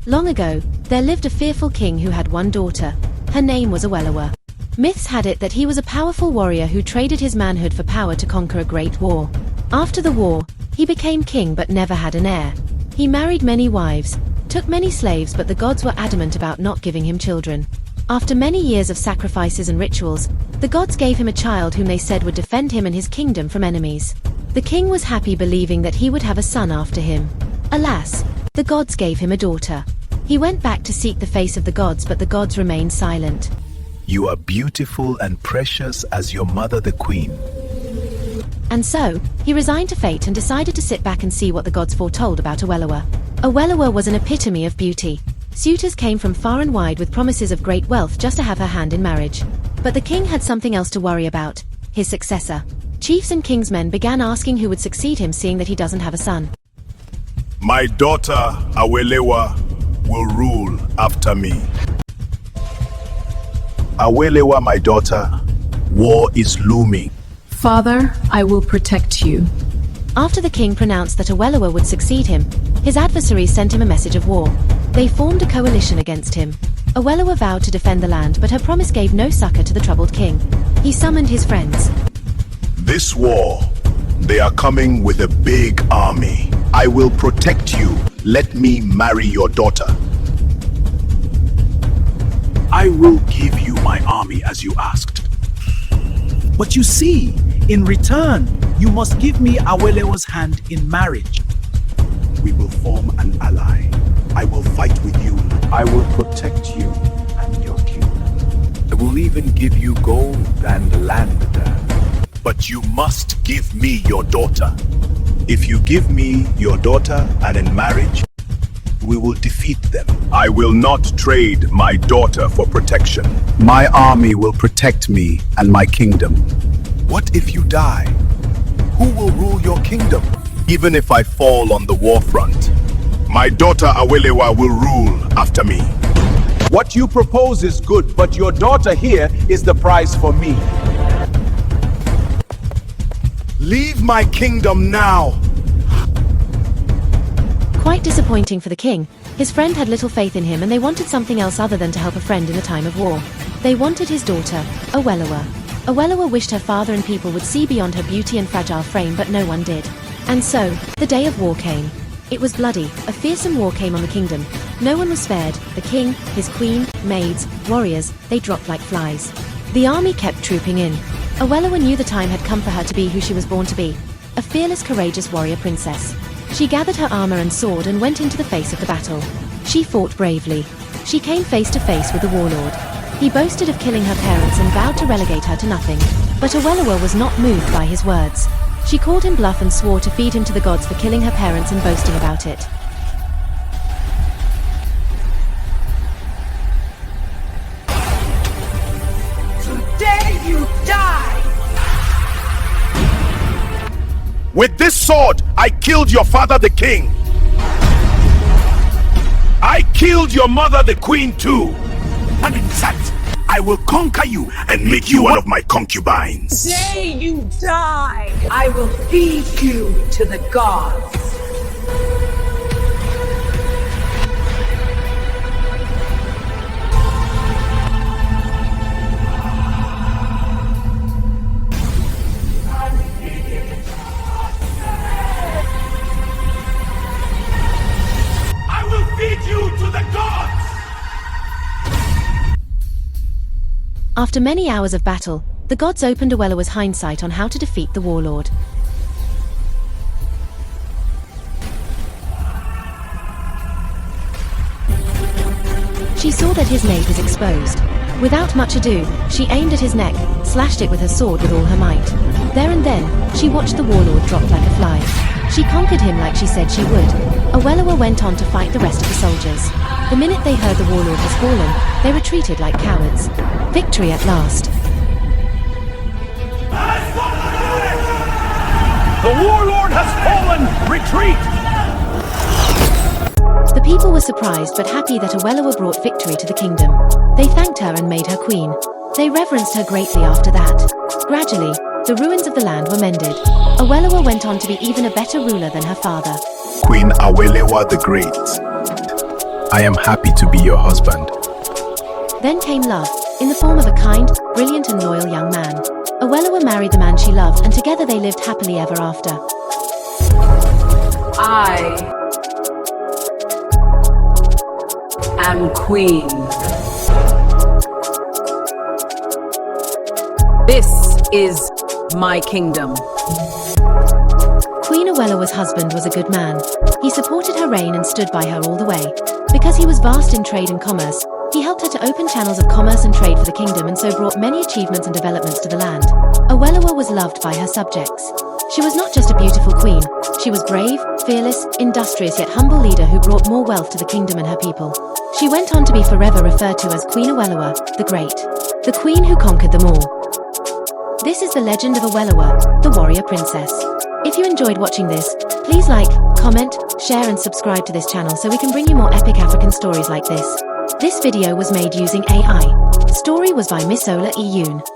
Long ago, there lived a fearful king who had one daughter. Her name was Awelewa. Myths had it that he was a powerful warrior who traded his manhood for power to conquer a great war. After the war, he became king but never had an heir. He married many wives, took many slaves, but the gods were adamant about not giving him children. After many years of sacrifices and rituals, the gods gave him a child whom they said would defend him and his kingdom from enemies. The king was happy, believing that he would have a son after him. Alas, the gods gave him a daughter. He went back to seek the face of the gods, but the gods remained silent. You are beautiful and precious as your mother, the queen. And so, he resigned to fate and decided to sit back and see what the gods foretold about Awelewa. Awelewa was an epitome of beauty. Suitors came from far and wide with promises of great wealth just to have her hand in marriage. But the king had something else to worry about: his successor. Chiefs and king's men began asking who would succeed him, seeing that he doesn't have a son. My daughter, Awelewa, will rule after me. Awelewa, my daughter, war is looming. Father, I will protect you. After the king pronounced that Awelewa would succeed him, his adversaries sent him a message of war. They formed a coalition against him. Awelewa vowed to defend the land, but her promise gave no succor to the troubled king. He summoned his friends. This war, they are coming with a big army. I will protect you. Let me marry your daughter. I will give you my army as you asked. But you see, in return, you must give me Awelewa's hand in marriage. We will form an ally. I will fight with you. I will protect you and your kingdom. I will even give you gold and land. But you must give me your daughter. If you give me your daughter and in marriage, we will defeat them. I will not trade my daughter for protection. My army will protect me and my kingdom. What if you die? Who will rule your kingdom? Even if I fall on the war front, my daughter Awelewa will rule after me. What you propose is good, but your daughter here is the prize for me. Leave my kingdom now. Quite disappointing for the king. His friend had little faith in him, and they wanted something else other than to help a friend in a time of war. They wanted his daughter, Awelewa. Awelewa wished her father and people would see beyond her beauty and fragile frame, but no one did. And so, the day of war came. It was bloody. A fearsome war came on the kingdom. No one was spared. The king, his queen, maids, warriors, they dropped like flies. The army kept trooping in. Awelewa knew the time had come for her to be who she was born to be. A fearless, courageous warrior princess. She gathered her armor and sword and went into the face of the battle. She fought bravely. She came face to face with the warlord. He boasted of killing her parents and vowed to relegate her to nothing. But Awelewa was not moved by his words. She called him bluff and swore to feed him to the gods for killing her parents and boasting about it. Today you die! With this sword, I killed your father, the king. I killed your mother, the queen, too. And in fact, I will conquer you and make you one of my concubines. Today you die! I will feed you to the gods. After many hours of battle, the gods opened Awelewa's hindsight on how to defeat the warlord. She saw that his nape is exposed. Without much ado, she aimed at his neck, slashed it with her sword with all her might. There and then, she watched the warlord drop like a fly. She conquered him like she said she would. Awelewa went on to fight the rest of the soldiers. The minute they heard the warlord was fallen, they retreated like cowards. Victory at last. The warlord has fallen! Retreat! The people were surprised but happy that Awelewa brought victory to the kingdom. They thanked her and made her queen. They reverenced her greatly after that. Gradually, the ruins of the land were mended. Awelewa went on to be even a better ruler than her father. Queen Awelewa the Great. I am happy to be your husband. Then came love, in the form of a kind, brilliant and loyal young man. Awelewa married the man she loved, and together they lived happily ever after. I am queen. This is my kingdom. Queen Awelewa's husband was a good man. He supported her reign and stood by her all the way. Because he was vast in trade and commerce, he helped her to open channels of commerce and trade for the kingdom, and so brought many achievements and developments to the land. Awelewa was loved by her subjects. She was not just a beautiful queen, she was brave, fearless, industrious yet humble leader who brought more wealth to the kingdom and her people. She went on to be forever referred to as Queen Awelewa, the Great, the queen who conquered them all. This is the legend of Awelewa, the warrior princess. If you enjoyed watching this, please like, comment, share and subscribe to this channel so we can bring you more epic African stories like this. This video was made using AI. Story was by Miss Ola E. Yoon.